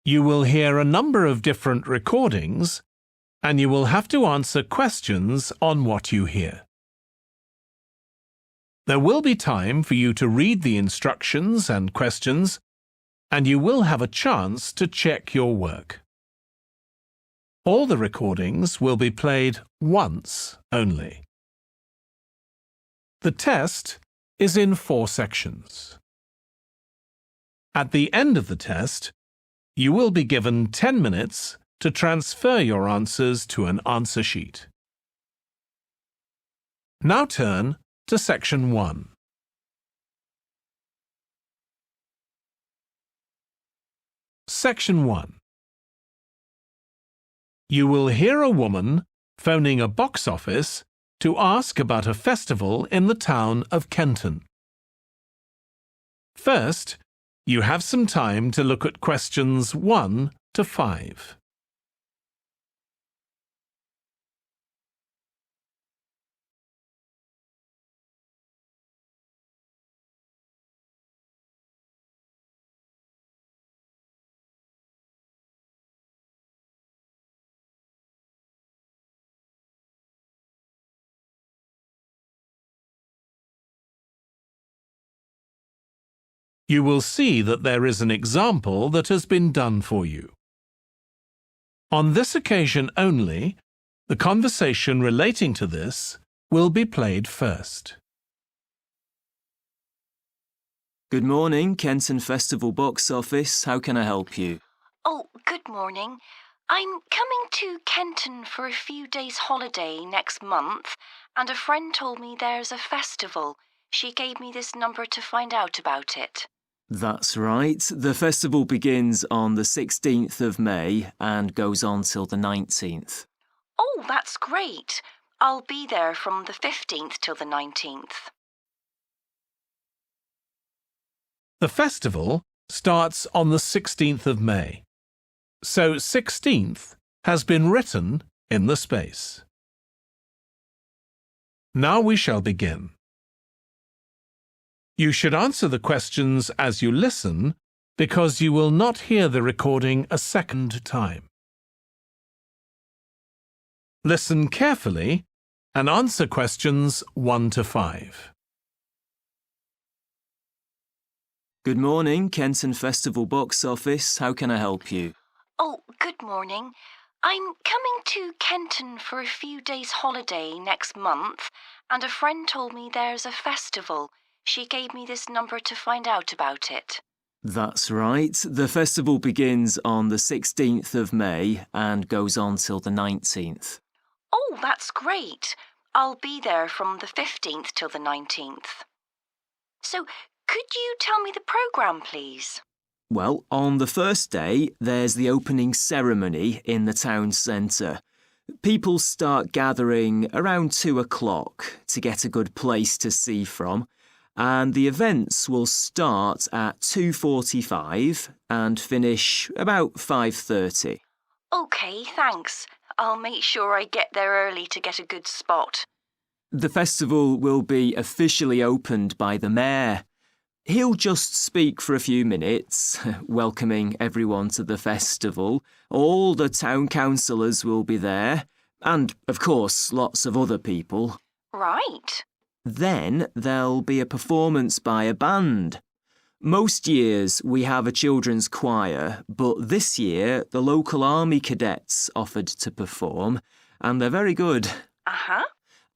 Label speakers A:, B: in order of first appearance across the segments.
A: You will hear a number of different recordings, and you will have to answer questions on what you hear. There will be time for you to read the instructions and questions, and you will have a chance to check your work. All the recordings will be played once only. The test is in 4 sections. At the end of the test, you will be given 10 minutes to transfer your answers to an answer sheet. Now turn to Section 1. Section 1. You will hear a woman phoning a box office to ask about a festival in the town of Kenton. First, you have some time to look at questions 1 to 5. You will see that there is an example that has been done for you. On this occasion only, the conversation relating to this will be played first.
B: Good morning, Kenton Festival Box Office. How can I help you?
C: Oh, good morning. I'm coming to Kenton for a few days' holiday next month, and a friend told me there's a festival. She gave me this number to find out about it.
B: That's right. The festival begins on the 16th of May and goes on till the 19th.
C: Oh, that's great. I'll be there from the 15th till the 19th.
A: The festival starts on the 16th of May, so 16th has been written in the space. Now we shall begin. You should answer the questions as you listen because you will not hear the recording a second time. Listen carefully and answer questions 1 to 5.
B: Good morning, Kenton Festival Box Office. How can I help you?
C: Oh, good morning. I'm coming to Kenton for a few days' holiday next month, and a friend told me there's a festival. She gave me this number to find out about it.
B: That's right. The festival begins on the 16th of May and goes on till the 19th.
C: Oh, that's great. I'll be there from the 15th till the 19th. So, could you tell me the programme, please?
B: Well, on the first day, there's the opening ceremony in the town centre. People start gathering around 2 o'clock to get a good place to see from, and the events will start at 2:45 and finish about 5:30.
C: OK, thanks. I'll make sure I get there early to get a good spot.
B: The festival will be officially opened by the mayor. He'll just speak for a few minutes, welcoming everyone to the festival. All the town councillors will be there, and, of course, lots of other people.
C: Right.
B: Then there'll be a performance by a band. Most years we have a children's choir, but this year the local army cadets offered to perform, and they're very good.
C: Uh-huh.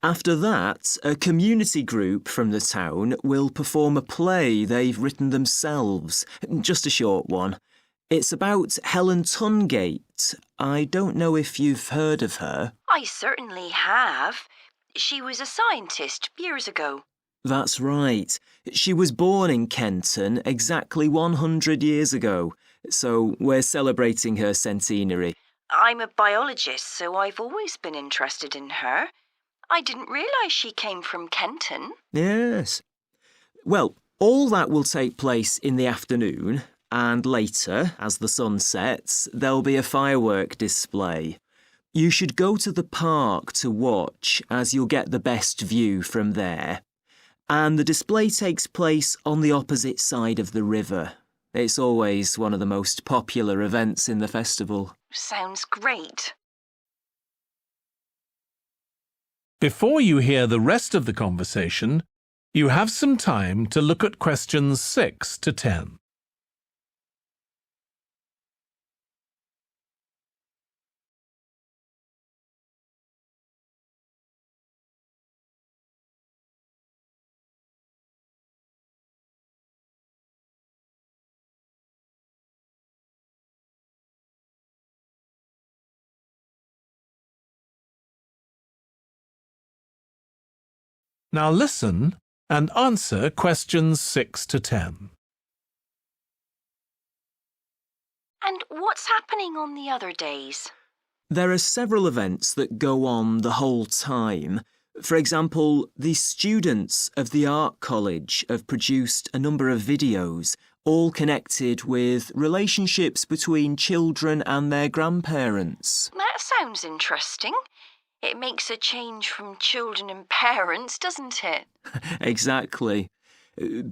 B: After that, a community group from the town will perform a play they've written themselves, just a short one. It's about Helen Tungate. I don't know if you've heard of her.
C: I certainly have. She was a scientist years ago.
B: That's right. She was born in Kenton exactly 100 years ago, so we're celebrating her centenary.
C: I'm a biologist, so I've always been interested in her. I didn't realise she came from Kenton.
B: Yes. Well, all that will take place in the afternoon, and later, as the sun sets, there'll be a firework display. You should go to the park to watch, as you'll get the best view from there. And the display takes place on the opposite side of the river. It's always one of the most popular events in the festival.
C: Sounds great.
A: Before you hear the rest of the conversation, you have some time to look at questions 6 to 10. Now listen and answer questions 6 to 10.
C: And what's happening on the other days?
B: There are several events that go on the whole time. For example, the students of the Art College have produced a number of videos, all connected with relationships between children and their grandparents.
C: That sounds interesting. It makes a change from children and parents, doesn't it?
B: Exactly.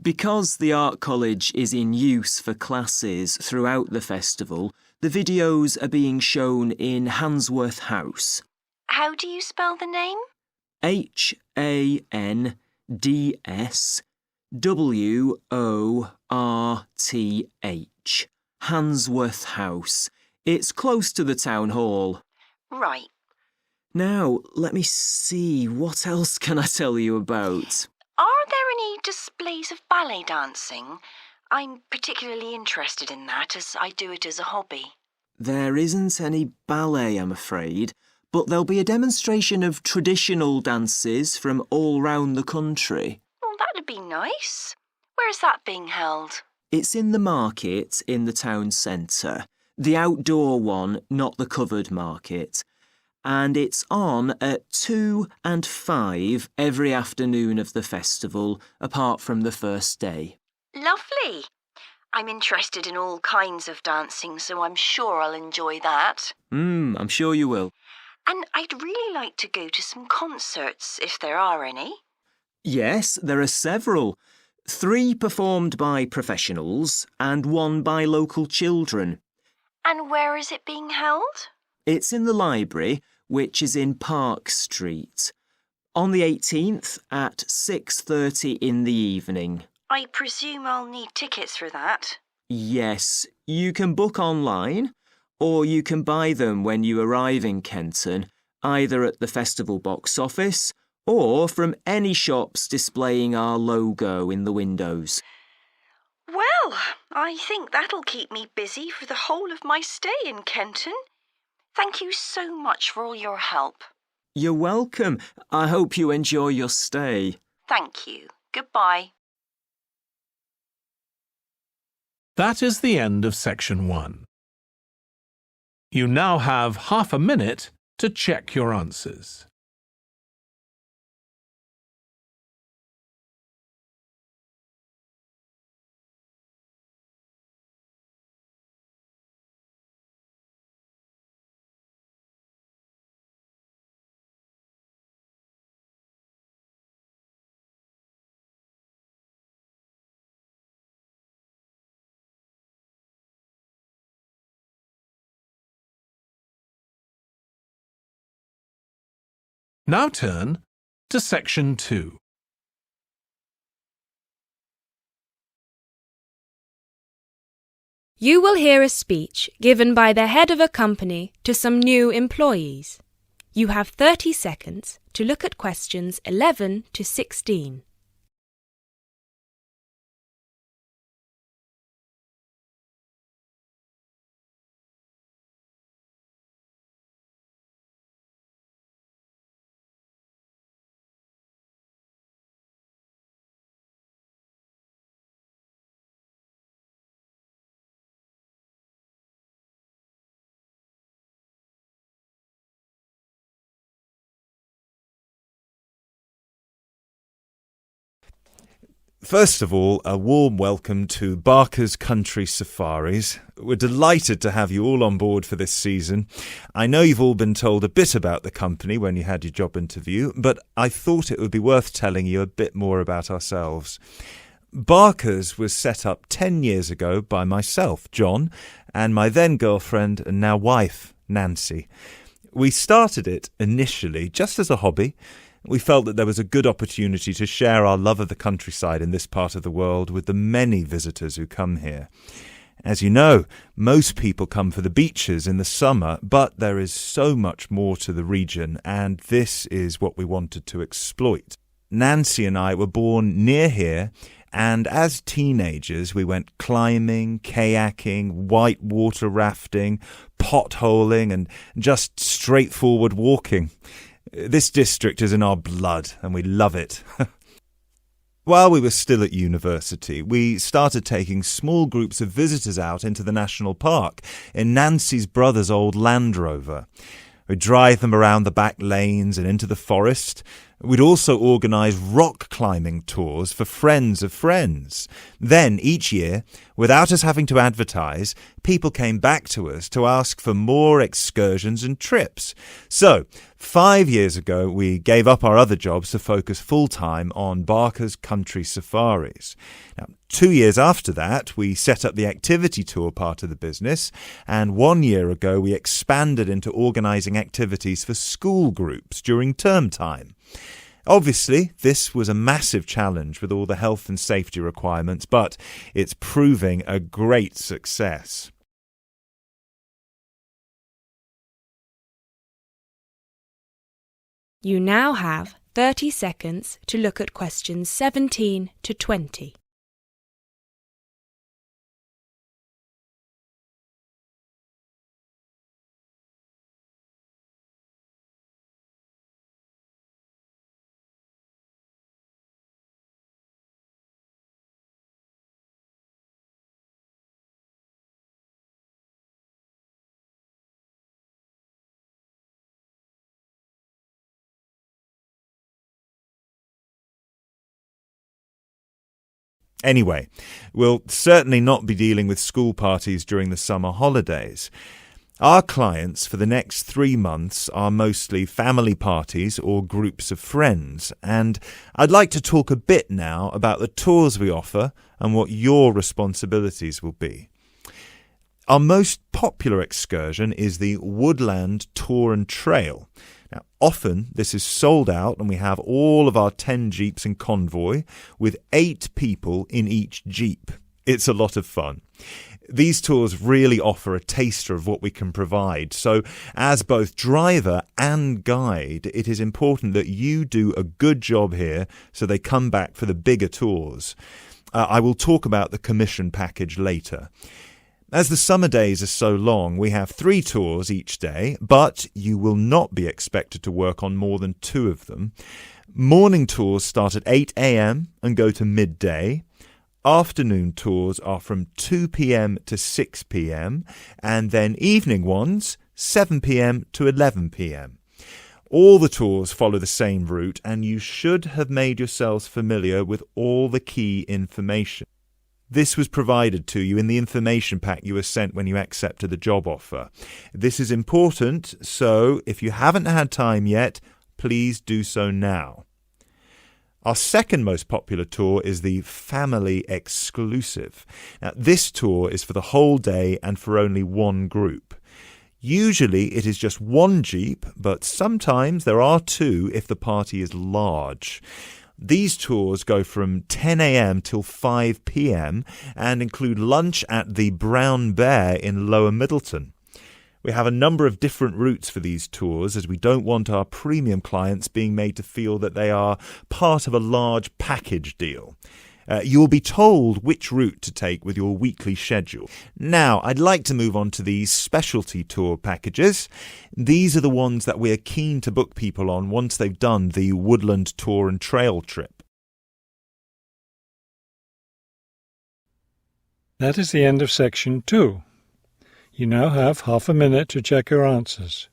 B: Because the Art College is in use for classes throughout the festival, the videos are being shown in Handsworth House.
C: How do you spell the name?
B: Handsworth. Handsworth House. It's close to the town hall.
C: Right.
B: Now, let me see, what else can I tell you about?
C: Are there any displays of ballet dancing? I'm particularly interested in that as I do it as a hobby.
B: There isn't any ballet, I'm afraid, but there'll be a demonstration of traditional dances from all round the country.
C: Well, that'd be nice. Where's that being held?
B: It's in the market in the town centre. The outdoor one, not the covered market. And it's on at 2 and 5 every afternoon of the festival, apart from the first day.
C: Lovely. I'm interested in all kinds of dancing, so I'm sure I'll enjoy that.
B: I'm sure you will.
C: And I'd really like to go to some concerts, if there are any.
B: Yes, there are several. 3 performed by professionals and 1 by local children.
C: And where is it being held?
B: It's in the library, which is in Park Street. On the 18th at 6:30 in the evening.
C: I presume I'll need tickets for that.
B: Yes, you can book online, or you can buy them when you arrive in Kenton, either at the festival box office or from any shops displaying our logo in the windows.
C: Well, I think that'll keep me busy for the whole of my stay in Kenton. Thank you so much for all your help.
B: You're welcome. I hope you enjoy your stay.
C: Thank you. Goodbye.
A: That is the end of section 1. You now have half a minute to check your answers. Now turn to section 2.
D: You will hear a speech given by the head of a company to some new employees. You have 30 seconds to look at questions 11 to 16.
E: First of all, a warm welcome to Barker's Country Safaris. We're delighted to have you all on board for this season. I know you've all been told a bit about the company when you had your job interview, but I thought it would be worth telling you a bit more about ourselves. Barker's was set up 10 years ago by myself, John, and my then girlfriend and now wife, Nancy. We started it initially just as a hobby. We felt that there was a good opportunity to share our love of the countryside in this part of the world with the many visitors who come here. As you know, most people come for the beaches in the summer, but there is so much more to the region, and this is what we wanted to exploit. Nancy and I were born near here, and as teenagers we went climbing, kayaking, whitewater rafting, potholing, and just straightforward walking. This district is in our blood, and we love it. While we were still at university, we started taking small groups of visitors out into the national park in Nancy's brother's old Land Rover. We'd drive them around the back lanes and into the forest. We'd also organise rock climbing tours for friends of friends. Then, each year, without us having to advertise, people came back to us to ask for more excursions and trips. So, 5 years ago, we gave up our other jobs to focus full-time on Barker's Country Safaris. Now, 2 years after that, we set up the activity tour part of the business, and 1 year ago, we expanded into organising activities for school groups during term time. Obviously, this was a massive challenge with all the health and safety requirements, but it's proving a great success.
D: You now have 30 seconds to look at questions 17 to 20.
E: Anyway, we'll certainly not be dealing with school parties during the summer holidays. Our clients for the next 3 months are mostly family parties or groups of friends, and I'd like to talk a bit now about the tours we offer and what your responsibilities will be. Our most popular excursion is the Woodland Tour and Trail. Now, often this is sold out and we have all of our 10 jeeps in convoy with 8 people in each jeep. It's a lot of fun. These tours really offer a taster of what we can provide. So as both driver and guide, it is important that you do a good job here so they come back for the bigger tours. I will talk about the commission package later. As the summer days are so long, we have 3 tours each day, but you will not be expected to work on more than 2 of them. Morning tours start at 8 a.m. and go to midday. Afternoon tours are from 2 p.m. to 6 p.m. and then evening ones 7 p.m. to 11 p.m. All the tours follow the same route, and you should have made yourselves familiar with all the key information. This was provided to you in the information pack you were sent when you accepted the job offer. This is important, so if you haven't had time yet, please do so now. Our second most popular tour is the Family Exclusive. Now, this tour is for the whole day and for only 1 group. Usually it is just 1 jeep, but sometimes there are 2 if the party is large. These tours go from 10 a.m. till 5 p.m. and include lunch at the Brown Bear in Lower Middleton. We have a number of different routes for these tours, as we don't want our premium clients being made to feel that they are part of a large package deal. You'll be told which route to take with your weekly schedule. Now, I'd like to move on to the specialty tour packages. These are the ones that we are keen to book people on once they've done the Woodland Tour and Trail trip.
F: That is the end of section 2. You now have half a minute to check your answers.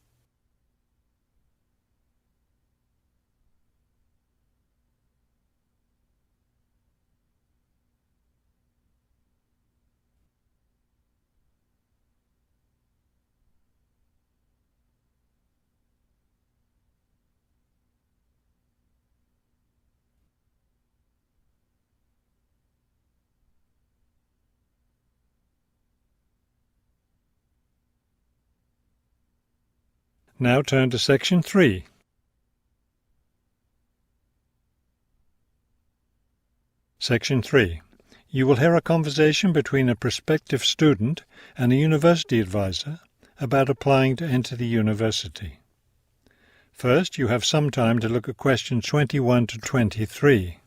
F: Now turn to Section 3. Section 3. You will hear a conversation between a prospective student and a university advisor about applying to enter the university. First, you have some time to look at questions 21 to 23.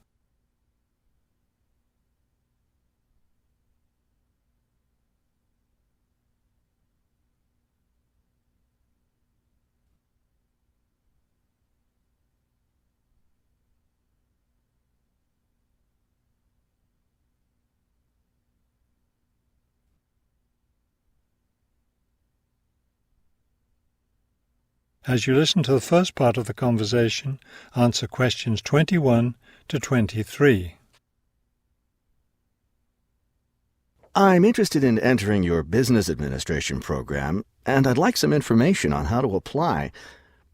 F: As you listen to the first part of the conversation, answer questions 21 to 23.
G: I'm interested in entering your business administration program, and I'd like some information on how to apply.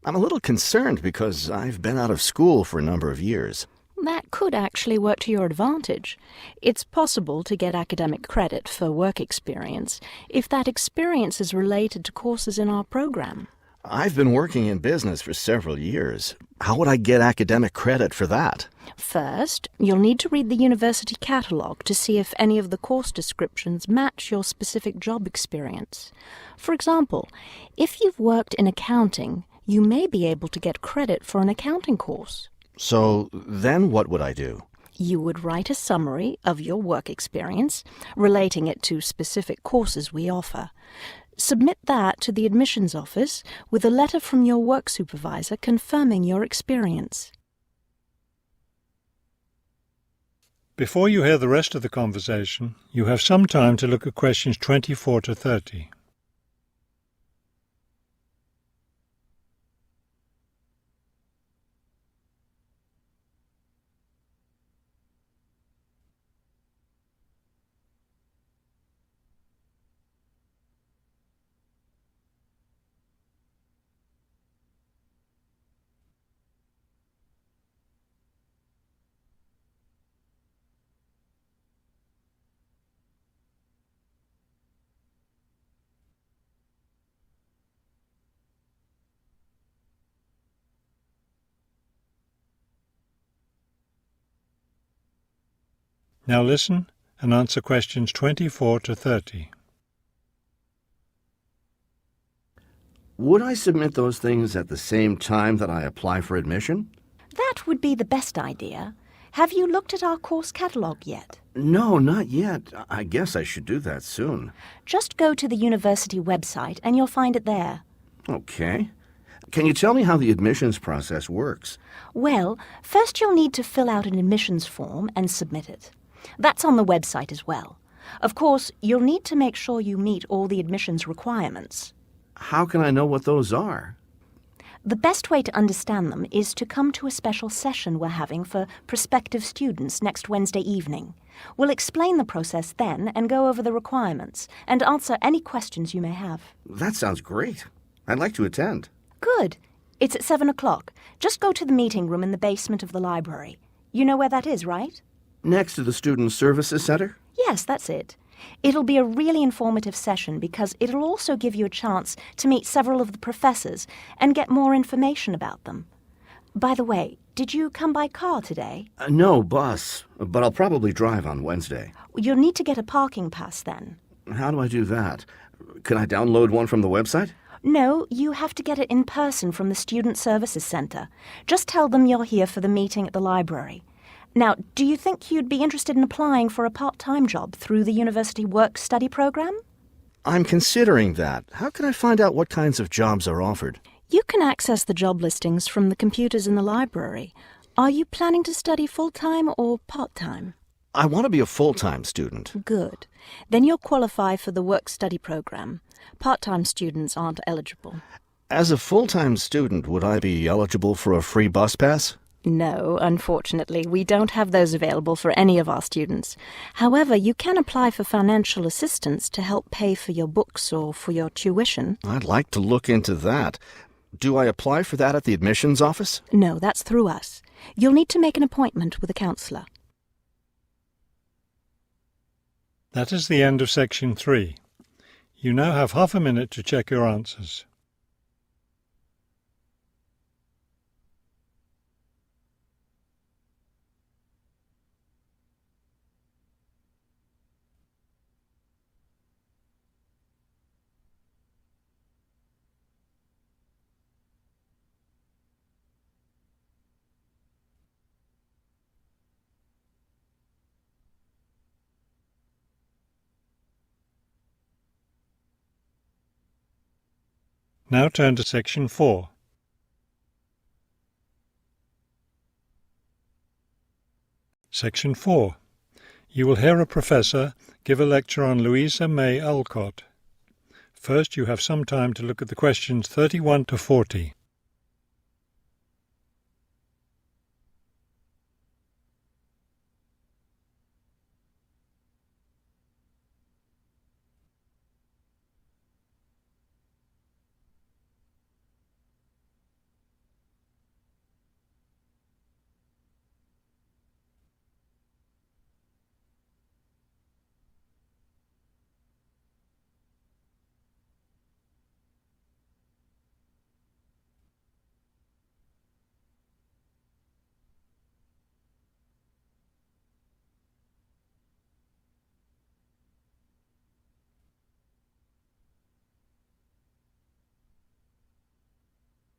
G: I'm a little concerned because I've been out of school for a number of years.
H: That could actually work to your advantage. It's possible to get academic credit for work experience if that experience is related to courses in our program.
G: I've been working in business for several years. How would I get academic credit for that?
H: First, you'll need to read the university catalogue to see if any of the course descriptions match your specific job experience. For example, if you've worked in accounting, you may be able to get credit for an accounting course.
G: So then what would I do?
H: You would write a summary of your work experience, relating it to specific courses we offer. Submit that to the admissions office with a letter from your work supervisor confirming your experience.
F: Before you hear the rest of the conversation, you have some time to look at questions 24 to 30. Now listen and answer questions 24 to 30.
G: Would I submit those things at the same time that I apply for admission?
H: That would be the best idea. Have you looked at our course catalogue yet?
G: No, not yet. I guess I should do that soon.
H: Just go to the university website and you'll find it there.
G: Okay. Can you tell me how the admissions process works?
H: Well, first you'll need to fill out an admissions form and submit it. That's on the website as well. Of course, you'll need to make sure you meet all the admissions requirements.
G: How can I know what those are?
H: The best way to understand them is to come to a special session we're having for prospective students next Wednesday evening. We'll explain the process then and go over the requirements and answer any questions you may have.
G: That sounds great. I'd like to attend.
H: Good. It's at 7 o'clock. Just go to the meeting room in the basement of the library. You know where that is, right?
G: Next to the Student Services Center?
H: Yes, that's it. It'll be a really informative session because it'll also give you a chance to meet several of the professors and get more information about them. By the way, did you come by car today?
G: No, bus, but I'll probably drive on Wednesday.
H: You'll need to get a parking pass then.
G: How do I do that? Can I download one from the website?
H: No, you have to get it in person from the Student Services Center. Just tell them you're here for the meeting at the library. Now, do you think you'd be interested in applying for a part-time job through the university work-study program?
G: I'm considering that. How can I find out what kinds of jobs are offered?
H: You can access the job listings from the computers in the library. Are you planning to study full-time or part-time?
G: I want to be a full-time student.
H: Good. Then you'll qualify for the work-study program. Part-time students aren't eligible.
G: As a full-time student, would I be eligible for a free bus pass?
H: No, unfortunately, we don't have those available for any of our students. However, you can apply for financial assistance to help pay for your books or for your tuition.
G: I'd like to look into that. Do I apply for that at the admissions office?
H: No, that's through us. You'll need to make an appointment with a counselor.
F: That is the end of Section 3. You now have half a minute to check your answers. Now turn to Section 4. Section 4. You will hear a professor give a lecture on Louisa May Alcott. First, you have some time to look at the questions 31 to 40.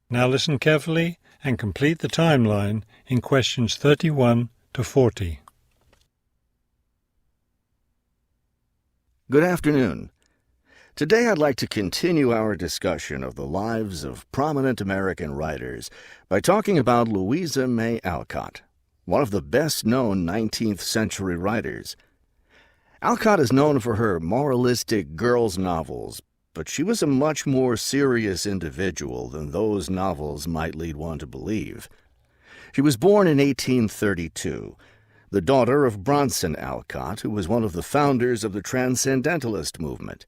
F: Now listen carefully and complete the timeline in questions 31 to 40.
G: Good afternoon. Today I'd like to continue our discussion of the lives of prominent American writers by talking about Louisa May Alcott, one of the best-known 19th century writers. Alcott is known for her moralistic girls' novels, but she was a much more serious individual than those novels might lead one to believe. She was born in 1832, the daughter of Bronson Alcott, who was one of the founders of the Transcendentalist movement.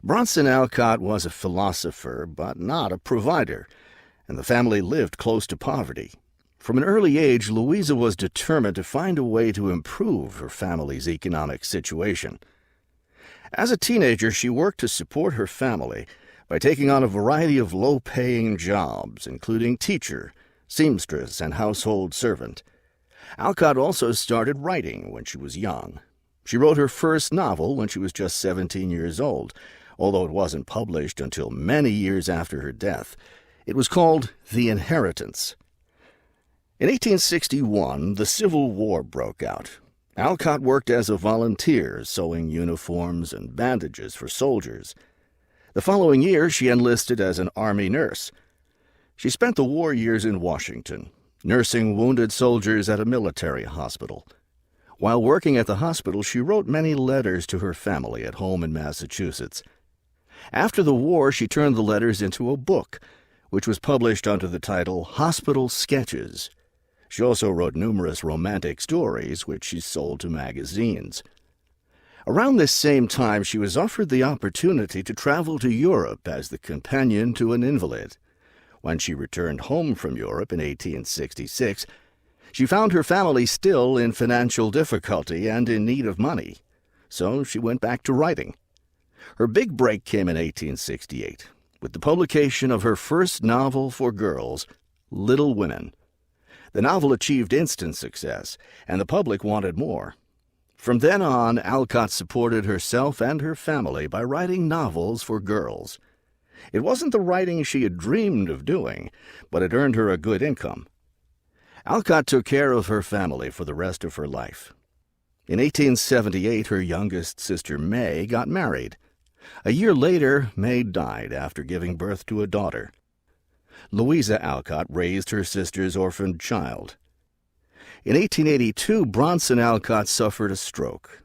G: Bronson Alcott was a philosopher, but not a provider, and the family lived close to poverty. From an early age, Louisa was determined to find a way to improve her family's economic situation. As a teenager, she worked to support her family by taking on a variety of low-paying jobs, including teacher, seamstress, and household servant. Alcott also started writing when she was young. She wrote her first novel when she was just 17 years old, although it wasn't published until many years after her death. It was called The Inheritance. In 1861, the Civil War broke out. Alcott worked as a volunteer, sewing uniforms and bandages for soldiers. The following year, she enlisted as an Army nurse. She spent the war years in Washington, nursing wounded soldiers at a military hospital. While working at the hospital, she wrote many letters to her family at home in Massachusetts. After the war, she turned the letters into a book, which was published under the title Hospital Sketches. She also wrote numerous romantic stories, which she sold to magazines. Around this same time, she was offered the opportunity to travel to Europe as the companion to an invalid. When she returned home from Europe in 1866, she found her family still in financial difficulty and in need of money, so she went back to writing. Her big break came in 1868, with the publication of her first novel for girls, Little Women. The novel achieved instant success, and the public wanted more. From then on, Alcott supported herself and her family by writing novels for girls. It wasn't the writing she had dreamed of doing, but it earned her a good income. Alcott took care of her family for the rest of her life. In 1878, her youngest sister May got married. A year later, May died after giving birth to a daughter. Louisa Alcott raised her sister's orphaned child. In 1882, Bronson Alcott suffered a stroke.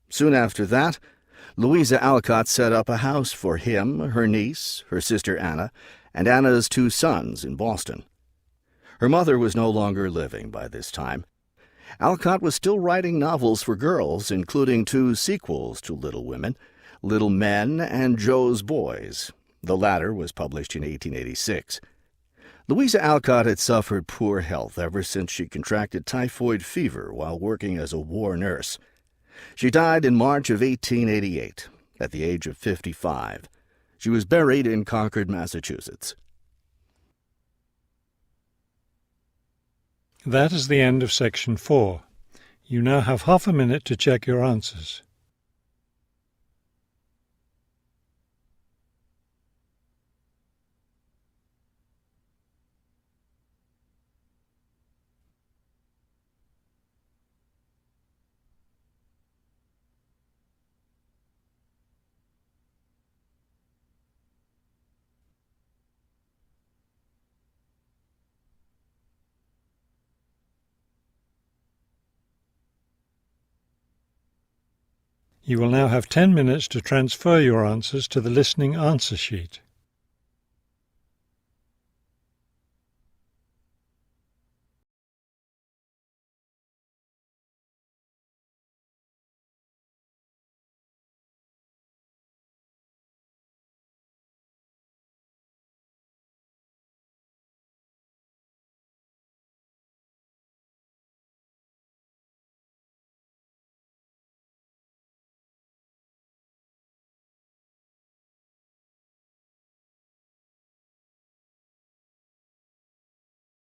G: Soon after that, Louisa Alcott set up a house for him, her niece, her sister Anna, and Anna's 2 sons in Boston. Her mother was no longer living by this time. Alcott was still writing novels for girls, including 2 sequels to Little Women, Little Men and Jo's Boys. The latter was published in 1886. Louisa Alcott had suffered poor health ever since she contracted typhoid fever while working as a war nurse. She died in March of 1888, at the age of 55. She was buried in Concord, Massachusetts.
F: That is the end of Section 4. You now have half a minute to check your answers. You will now have 10 minutes to transfer your answers to the listening answer sheet.